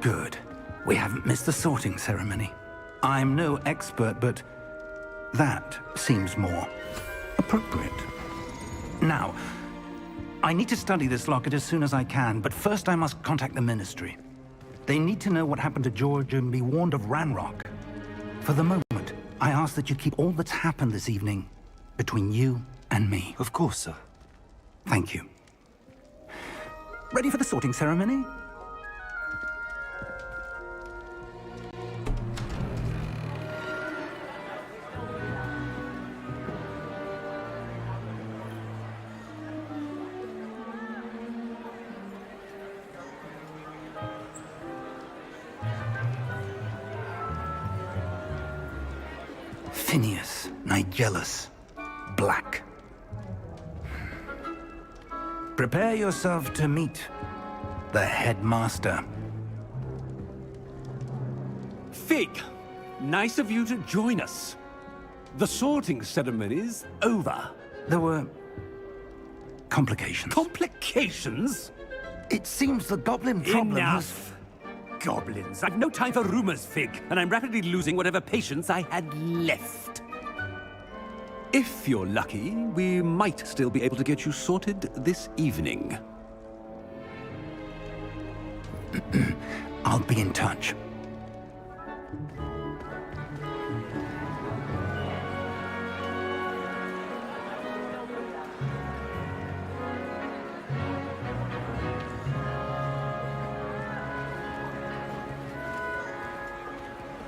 Good. We haven't missed the sorting ceremony. I'm no expert, but that seems more appropriate. Now, I need to study this locket as soon as I can, but first I must contact the Ministry. They need to know what happened to George and be warned of Ranrock. For the moment, I ask that you keep all that's happened this evening between you and me. Of course, sir. Thank you. Ready for the sorting ceremony? Phineas, Nigellus, Black. Prepare yourself to meet the headmaster. Fig, nice of you to join us. The sorting ceremony's over. There were complications. Complications? It seems the goblin problem has... Enough! Goblins. I've no time for rumors, Fig, and I'm rapidly losing whatever patience I had left. If you're lucky, we might still be able to get you sorted this evening. I'll be in touch.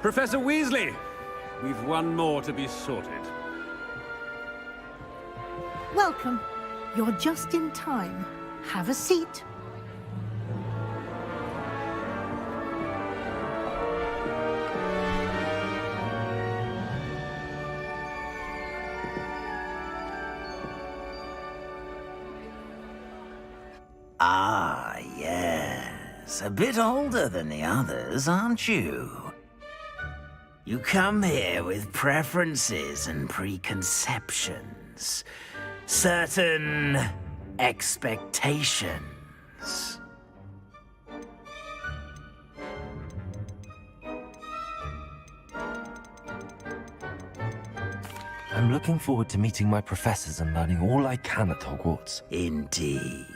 Professor Weasley, we've one more to be sorted. Welcome. You're just in time. Have a seat. Ah, yes. A bit older than the others, aren't you? You come here with preferences and preconceptions. Certain expectations. I'm looking forward to meeting my professors and learning all I can at Hogwarts. Indeed.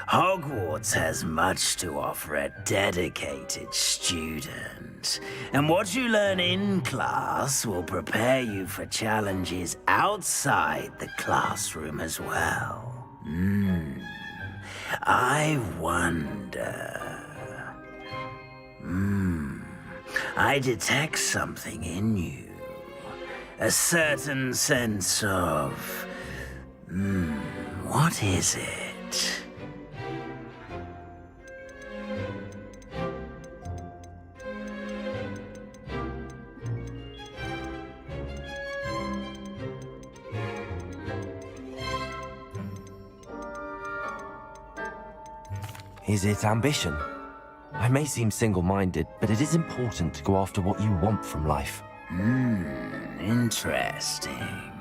Hogwarts has much to offer a dedicated student. And what you learn in class will prepare you for challenges outside the classroom as well. I wonder... I detect something in you. A certain sense of... what is it? Is it ambition? I may seem single-minded, but it is important to go after what you want from life. Interesting.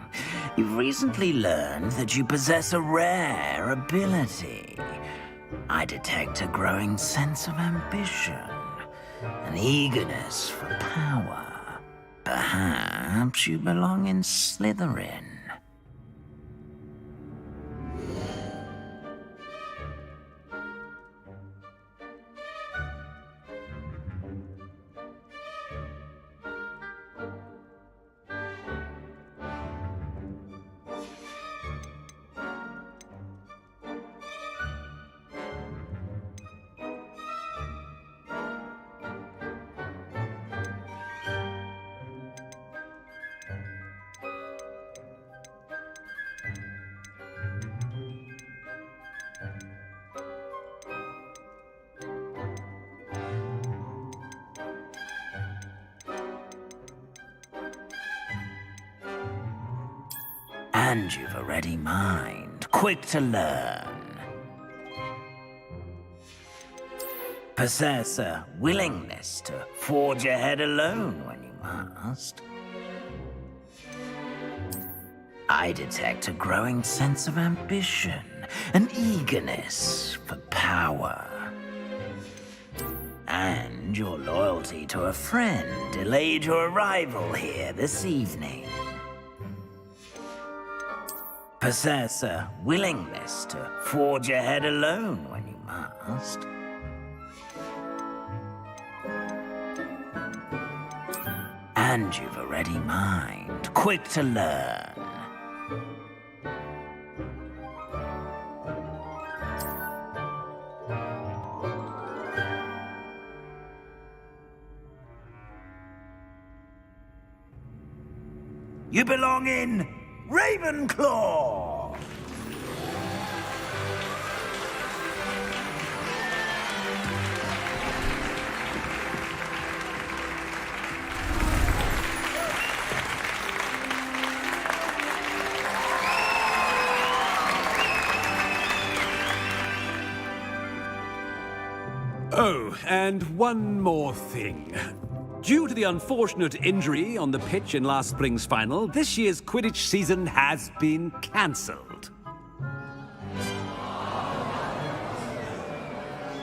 You've recently learned that you possess a rare ability. I detect a growing sense of ambition, an eagerness for power. Perhaps you belong in Slytherin. And you've a ready mind, quick to learn. Possess a willingness to forge ahead alone when you must. I detect a growing sense of ambition, an eagerness for power. And understand your loyalty to a friend delayed your arrival here this evening. Possess a willingness to forge ahead alone when you must. And you've a ready mind, quick to learn. You belong in Ravenclaw! Oh, and one more thing. Due to the unfortunate injury on the pitch in last spring's final, this year's Quidditch season has been cancelled.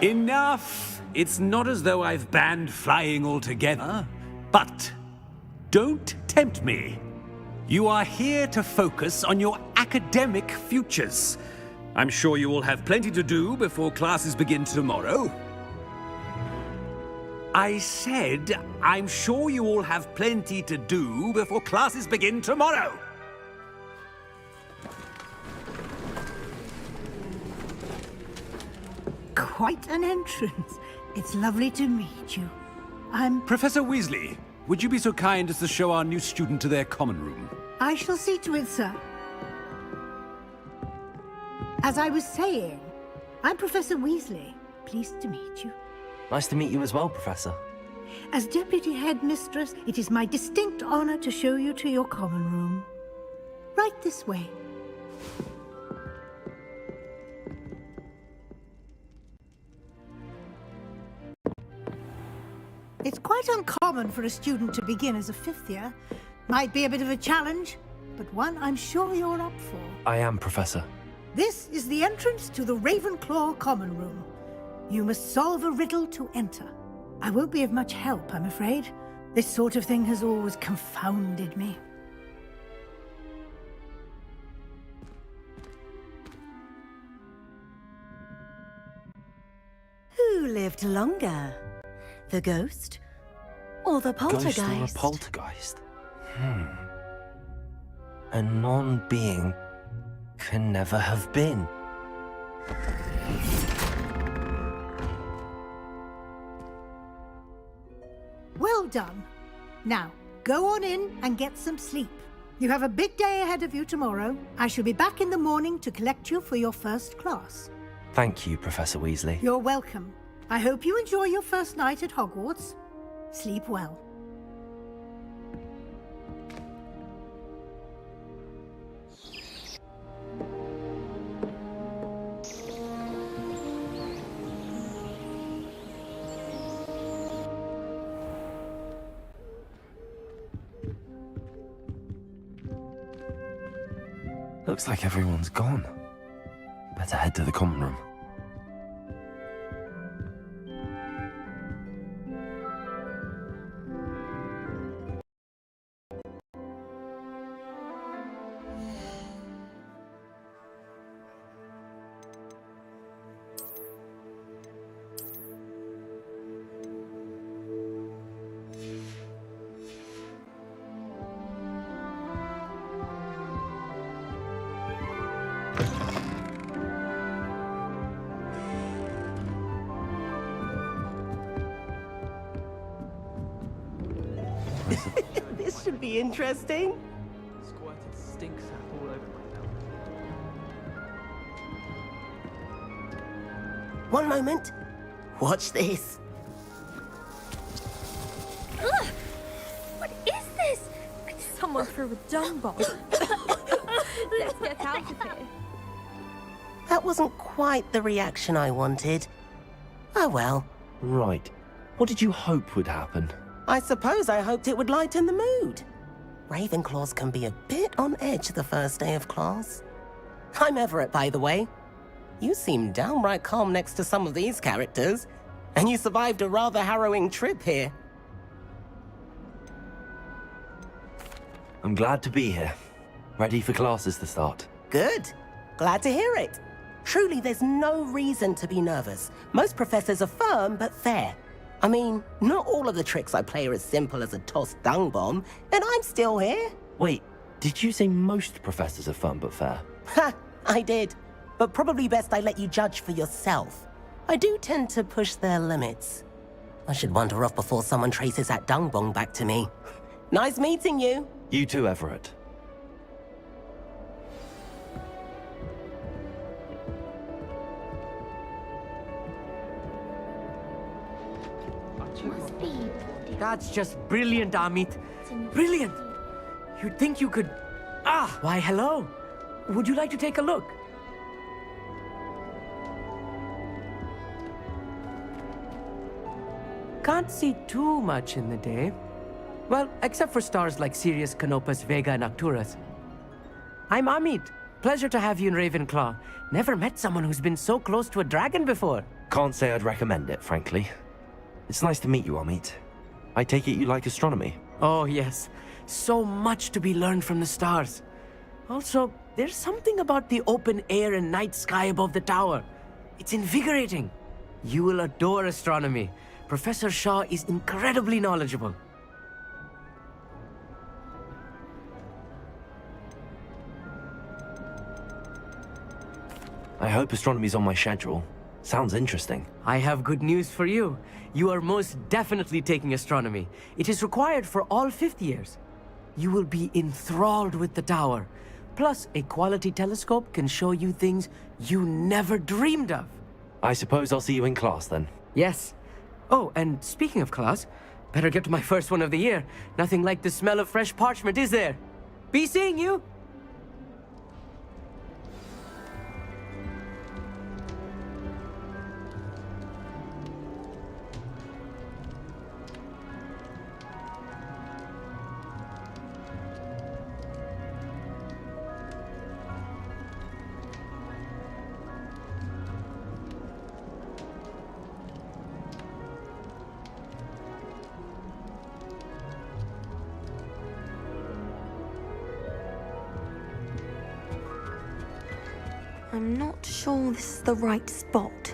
Enough! It's not as though I've banned flying altogether, but don't tempt me. You are here to focus on your academic futures. I'm sure you will have plenty to do before classes begin tomorrow. I said, I'm sure you all have plenty to do before classes begin tomorrow. Quite an entrance. It's lovely to meet you. I'm... Professor Weasley, would you be so kind as to show our new student to their common room? I shall see to it, sir. As I was saying, I'm Professor Weasley. Pleased to meet you. Nice to meet you as well, Professor. As Deputy Headmistress, it is my distinct honor to show you to your common room. Right this way. It's quite uncommon for a student to begin as a fifth year. Might be a bit of a challenge, but one I'm sure you're up for. I am, Professor. This is the entrance to the Ravenclaw common room. You must solve a riddle to enter. I won't be of much help, I'm afraid. This sort of thing has always confounded me. Who lived longer? The ghost? Or the poltergeist? Ghost or a poltergeist? A non-being can never have been. Well done. Now, go on in and get some sleep. You have a big day ahead of you tomorrow. I shall be back in the morning to collect you for your first class. Thank you, Professor Weasley. You're welcome. I hope you enjoy your first night at Hogwarts. Sleep well. Looks like everyone's gone. Better head to the common room. This should be interesting. Squirted stink sap all over my belt. One moment. Watch this. Ugh! What is this? Someone threw a dung bomb. Let's get out of here. That wasn't quite the reaction I wanted. Oh well. Right. What did you hope would happen? I suppose I hoped it would lighten the mood. Ravenclaws can be a bit on edge the first day of class. I'm Everett, by the way. You seem downright calm next to some of these characters. And you survived a rather harrowing trip here. I'm glad to be here. Ready for classes to start. Good. Glad to hear it. Truly, there's no reason to be nervous. Most professors are firm but fair. I mean, not all of the tricks I play are as simple as a tossed dung bomb, and I'm still here. Wait, did you say most professors are fun but fair? Ha! I did. But probably best I let you judge for yourself. I do tend to push their limits. I should wander off before someone traces that dung bomb back to me. Nice meeting you. You too, Everett. That's just brilliant, Amit. Brilliant! You'd think you could... Ah, why hello. Would you like to take a look? Can't see too much in the day. Well, except for stars like Sirius, Canopus, Vega, and Arcturus. I'm Amit. Pleasure to have you in Ravenclaw. Never met someone who's been so close to a dragon before. Can't say I'd recommend it, frankly. It's nice to meet you, Amit. I take it you like astronomy? Oh, yes. So much to be learned from the stars. Also, there's something about the open air and night sky above the tower. It's invigorating. You will adore astronomy. Professor Shaw is incredibly knowledgeable. I hope astronomy's on my schedule. Sounds interesting. I have good news for you. You are most definitely taking astronomy. It is required for all fifth years. You will be enthralled with the tower. Plus, a quality telescope can show you things you never dreamed of. I suppose I'll see you in class then. Yes. Oh, and speaking of class, better get to my first one of the year. Nothing like the smell of fresh parchment, is there? Be seeing you! I'm not sure this is the right spot.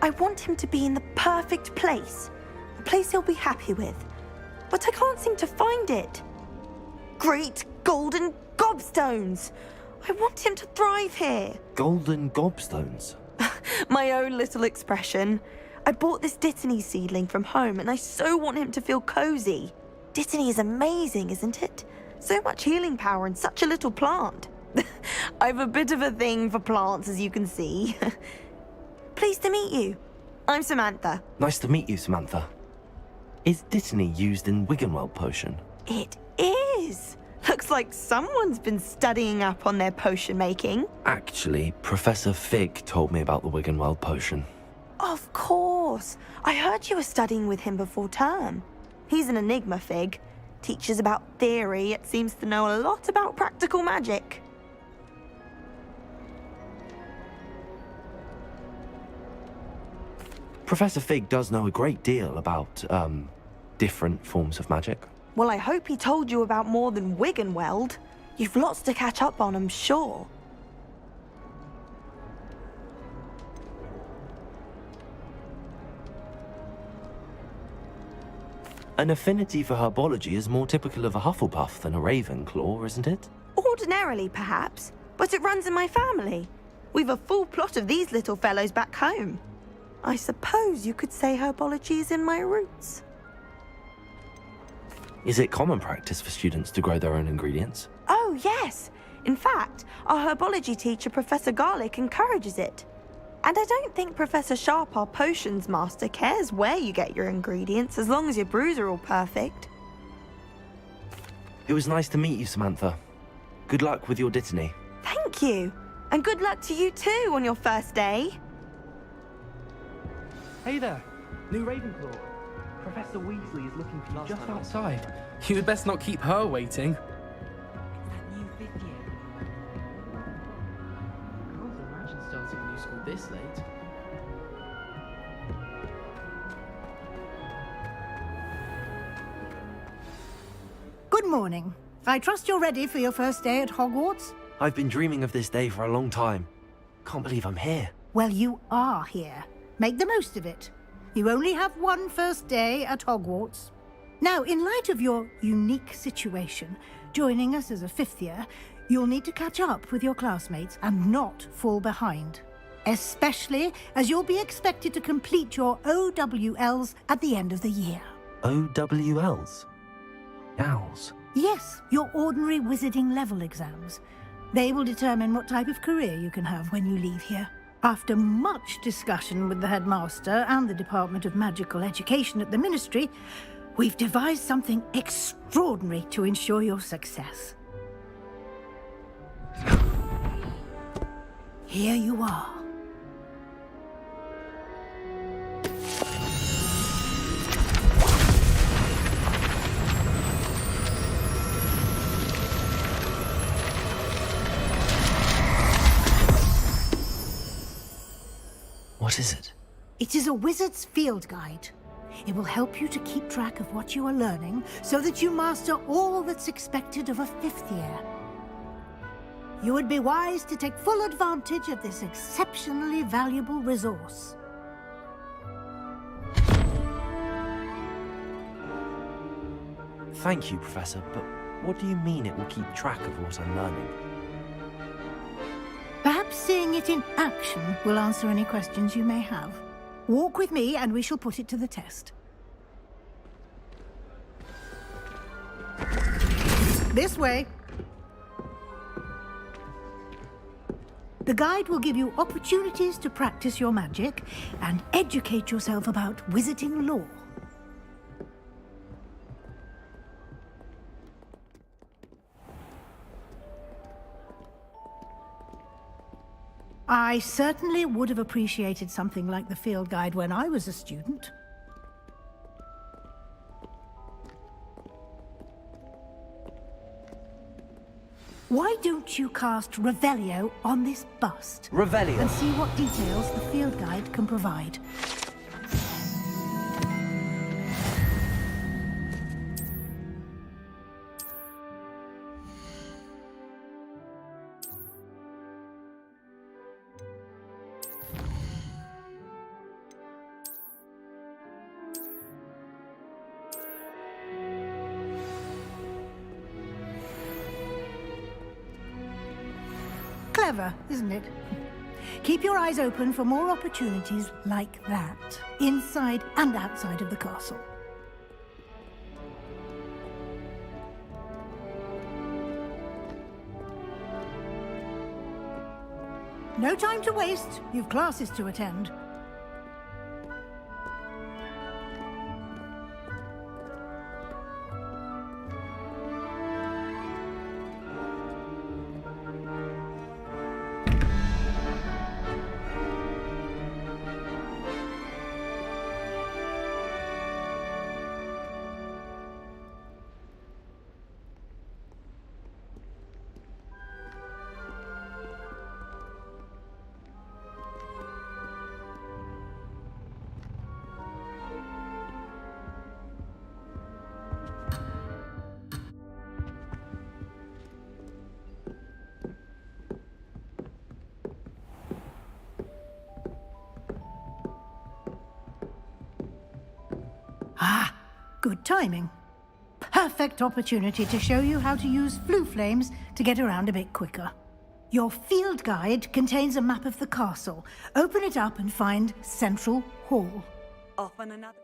I want him to be in the perfect place. A place he'll be happy with. But I can't seem to find it. Great golden gobstones! I want him to thrive here. Golden gobstones? My own little expression. I bought this Dittany seedling from home and I so want him to feel cozy. Dittany is amazing, isn't it? So much healing power in such a little plant. I've a bit of a thing for plants, as you can see. Pleased to meet you. I'm Samantha. Nice to meet you, Samantha. Is Dittany used in Wiggenweld potion? It is. Looks like someone's been studying up on their potion making. Actually, Professor Fig told me about the Wiggenweld potion. Of course. I heard you were studying with him before term. He's an enigma, Fig. Teaches about theory, yet seems to know a lot about practical magic. Professor Fig does know a great deal about, different forms of magic. Well, I hope he told you about more than Wiggenweld. You've lots to catch up on, I'm sure. An affinity for herbology is more typical of a Hufflepuff than a Ravenclaw, isn't it? Ordinarily, perhaps, but it runs in my family. We've a full plot of these little fellows back home. I suppose you could say herbology is in my roots. Is it common practice for students to grow their own ingredients? Oh, yes. In fact, our herbology teacher, Professor Garlick, encourages it. And I don't think Professor Sharp, our potions master, cares where you get your ingredients, as long as your brews are all perfect. It was nice to meet you, Samantha. Good luck with your Dittany. Thank you. And good luck to you too on your first day. Hey there, new Ravenclaw. Professor Weasley is looking for you just outside. You'd best not keep her waiting. That new fifth year. I can't imagine starting a new school this late. Good morning. I trust you're ready for your first day at Hogwarts? I've been dreaming of this day for a long time. Can't believe I'm here. Well, you are here. Make the most of it. You only have one first day at Hogwarts. Now, in light of your unique situation, joining us as a fifth year, you'll need to catch up with your classmates and not fall behind. Especially as you'll be expected to complete your OWLs at the end of the year. OWLs? Owls? Yes, your ordinary wizarding level exams. They will determine what type of career you can have when you leave here. After much discussion with the headmaster and the Department of Magical Education at the Ministry, we've devised something extraordinary to ensure your success. Here you are. What is it? It is a wizard's field guide. It will help you to keep track of what you are learning so that you master all that's expected of a fifth year. You would be wise to take full advantage of this exceptionally valuable resource. Thank you, Professor, but what do you mean it will keep track of what I'm learning? Perhaps seeing it in action will answer any questions you may have. Walk with me and we shall put it to the test. This way. The guide will give you opportunities to practice your magic and educate yourself about wizarding lore. I certainly would have appreciated something like the field guide when I was a student. Why don't you cast Revelio on this bust? Revelio? And see what details the field guide can provide. Clever, isn't it? Keep your eyes open for more opportunities like that, inside and outside of the castle. No time to waste. You've classes to attend. Ah, good timing. Perfect opportunity to show you how to use flue flames to get around a bit quicker. Your field guide contains a map of the castle. Open it up and find Central Hall. Off on another.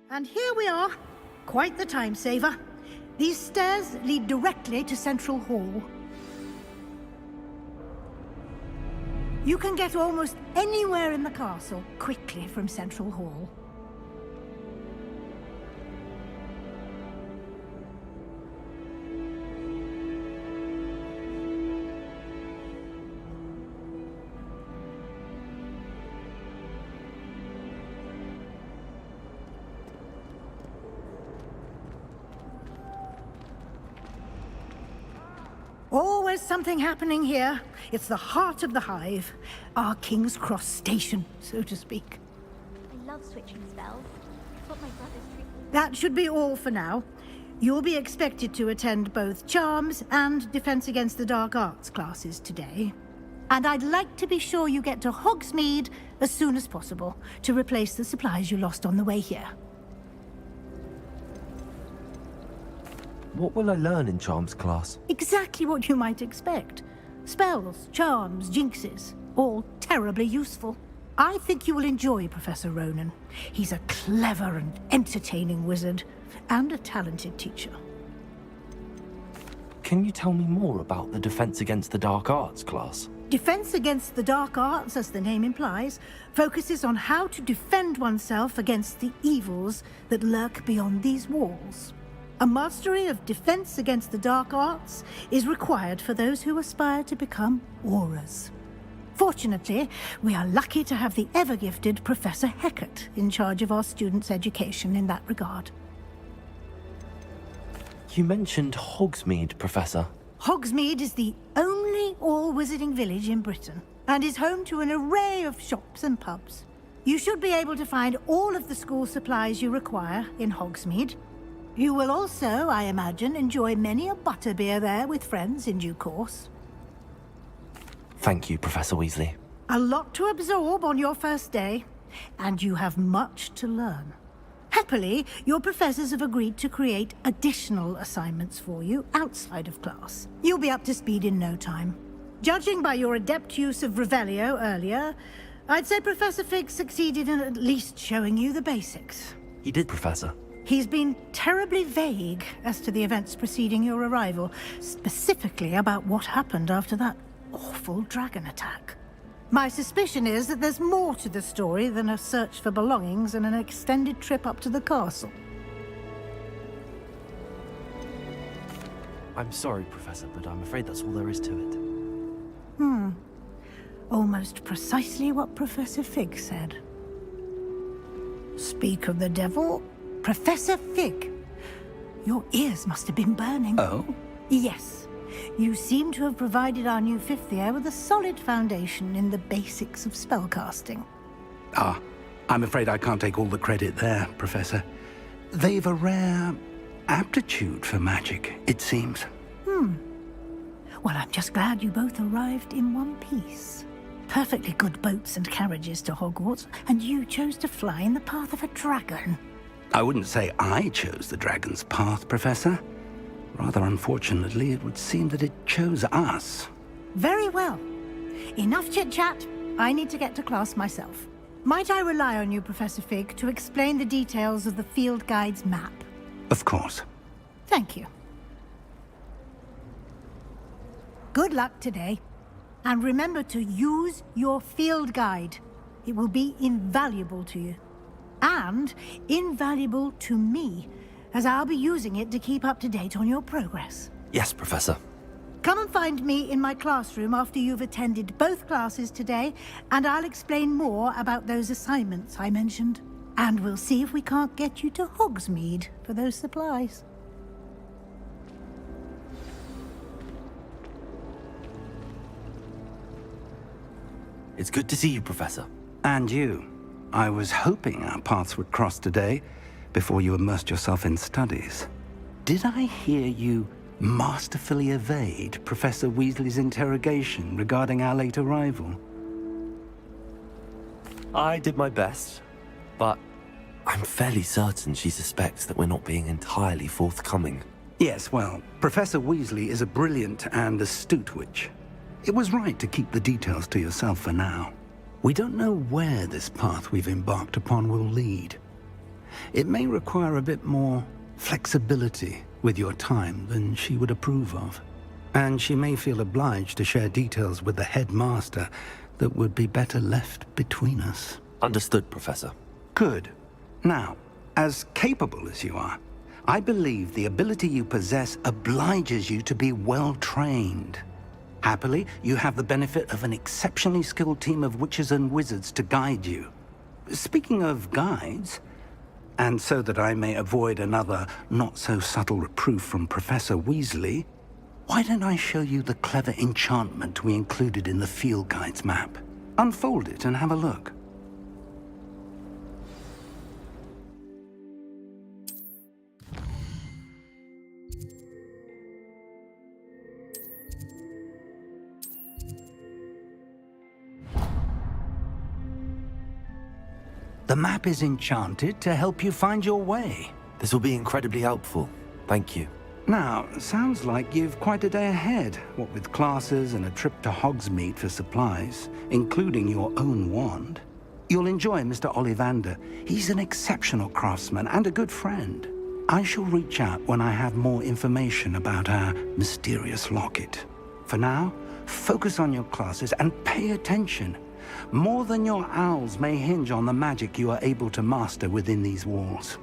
And here we are. Quite the time saver. These stairs lead directly to Central Hall. You can get almost anywhere in the castle quickly from Central Hall. Always something happening here. It's the heart of the hive. Our King's Cross station, so to speak. I love switching spells. It's what my brothers treat me. That should be all for now. You'll be expected to attend both Charms and Defense Against the Dark Arts classes today. And I'd like to be sure you get to Hogsmeade as soon as possible to replace the supplies you lost on the way here. What will I learn in Charms class? Exactly what you might expect. Spells, charms, jinxes, all terribly useful. I think you will enjoy Professor Ronan. He's a clever and entertaining wizard, and a talented teacher. Can you tell me more about the Defense Against the Dark Arts class? Defense Against the Dark Arts, as the name implies, focuses on how to defend oneself against the evils that lurk beyond these walls. A mastery of Defense Against the Dark Arts is required for those who aspire to become auras. Fortunately, we are lucky to have the ever-gifted Professor Hecat in charge of our students' education in that regard. You mentioned Hogsmeade, Professor. Hogsmeade is the only all-wizarding village in Britain, and is home to an array of shops and pubs. You should be able to find all of the school supplies you require in Hogsmeade. You will also, I imagine, enjoy many a butterbeer there with friends in due course. Thank you, Professor Weasley. A lot to absorb on your first day, and you have much to learn. Happily, your professors have agreed to create additional assignments for you outside of class. You'll be up to speed in no time. Judging by your adept use of Revelio earlier, I'd say Professor Fig succeeded in at least showing you the basics. He did, Professor. He's been terribly vague as to the events preceding your arrival, specifically about what happened after that awful dragon attack. My suspicion is that there's more to the story than a search for belongings and an extended trip up to the castle. I'm sorry, Professor, but I'm afraid that's all there is to it. Almost precisely what Professor Fig said. Speak of the devil, Professor Fig. Your ears must have been burning. Oh? Yes. You seem to have provided our new fifth year with a solid foundation in the basics of spellcasting. Ah, I'm afraid I can't take all the credit there, Professor. They've a rare aptitude for magic, it seems. Well, I'm just glad you both arrived in one piece. Perfectly good boats and carriages to Hogwarts, and you chose to fly in the path of a dragon. I wouldn't say I chose the dragon's path, Professor. Rather unfortunately, it would seem that it chose us. Very well. Enough chit-chat. I need to get to class myself. Might I rely on you, Professor Fig, to explain the details of the field guide's map? Of course. Thank you. Good luck today. And remember to use your field guide. It will be invaluable to you. And invaluable to me, as I'll be using it to keep up to date on your progress. Yes, Professor. Come and find me in my classroom after you've attended both classes today, and I'll explain more about those assignments I mentioned. And we'll see if we can't get you to Hogsmeade for those supplies. It's good to see you, Professor. And you. I was hoping our paths would cross today, before you immersed yourself in studies. Did I hear you masterfully evade Professor Weasley's interrogation regarding our late arrival? I did my best, but I'm fairly certain she suspects that we're not being entirely forthcoming. Yes, well, Professor Weasley is a brilliant and astute witch. It was right to keep the details to yourself for now. We don't know where this path we've embarked upon will lead. It may require a bit more flexibility with your time than she would approve of. And she may feel obliged to share details with the headmaster that would be better left between us. Understood, Professor. Good. Now, as capable as you are, I believe the ability you possess obliges you to be well-trained. Happily, you have the benefit of an exceptionally skilled team of witches and wizards to guide you. Speaking of guides, and so that I may avoid another not-so-subtle reproof from Professor Weasley, why don't I show you the clever enchantment we included in the field guide's map? Unfold it and have a look. The map is enchanted to help you find your way. This will be incredibly helpful. Thank you. Now, sounds like you've quite a day ahead, what with classes and a trip to Hogsmeade for supplies, including your own wand. You'll enjoy Mr. Ollivander. He's an exceptional craftsman and a good friend. I shall reach out when I have more information about our mysterious locket. For now, focus on your classes and pay attention. More than your owls may hinge on the magic you are able to master within these walls.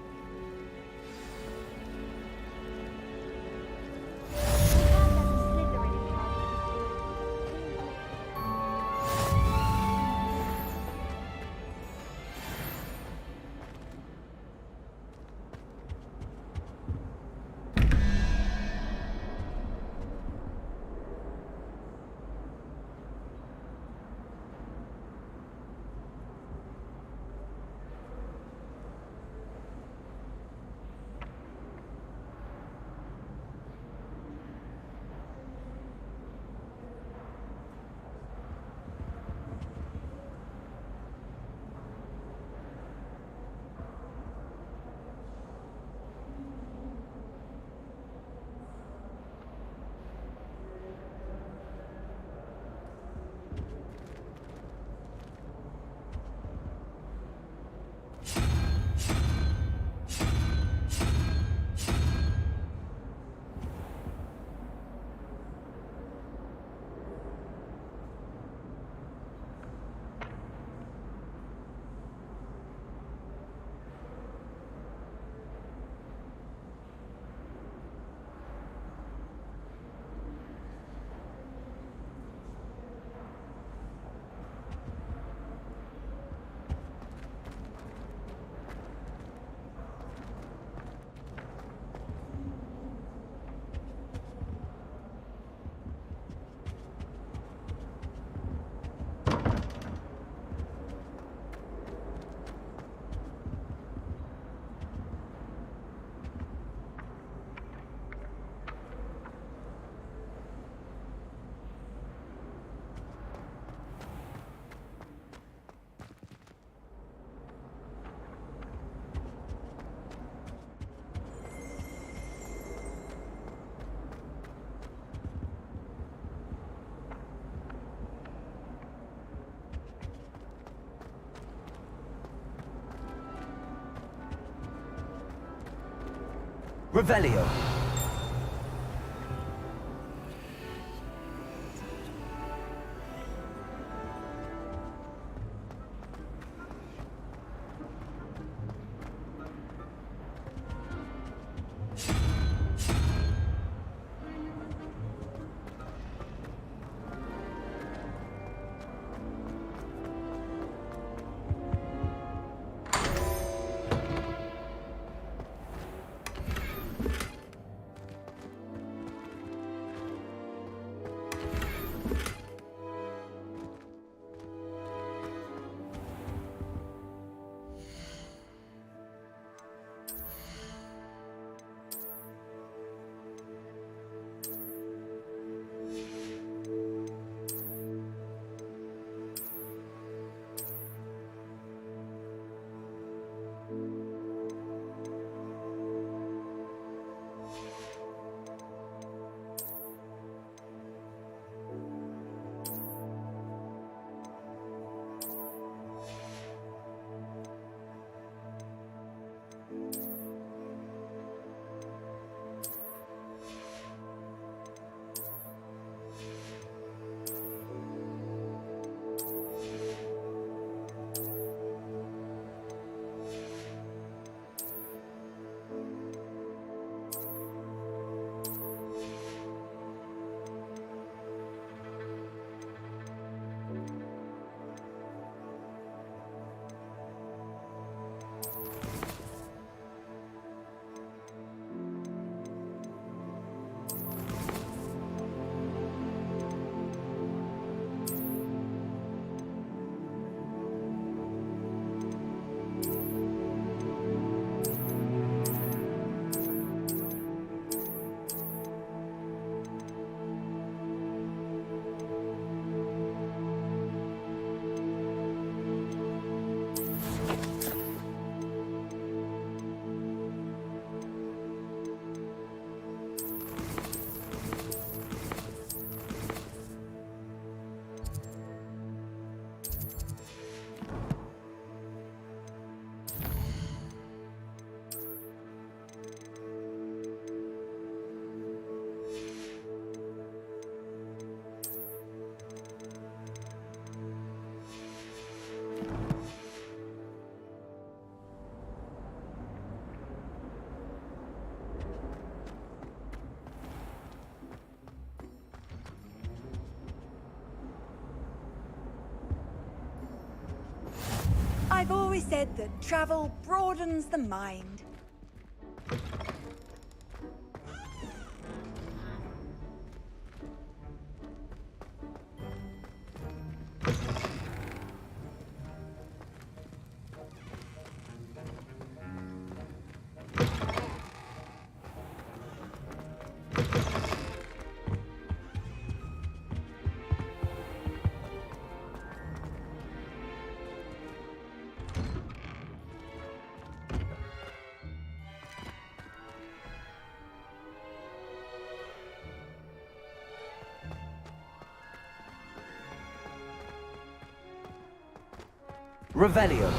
Revelio. always said that travel broadens the mind. Revelio.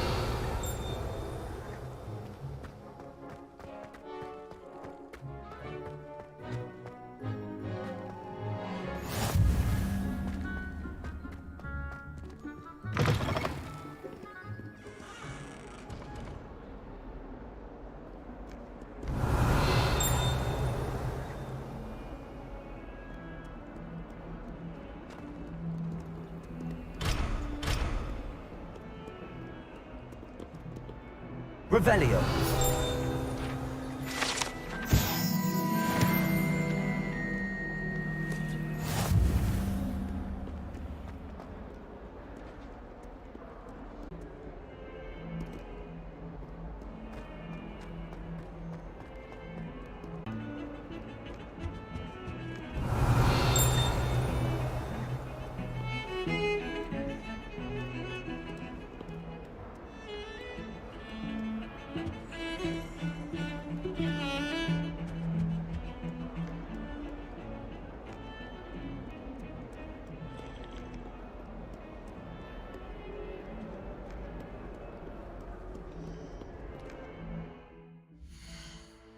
Revelio.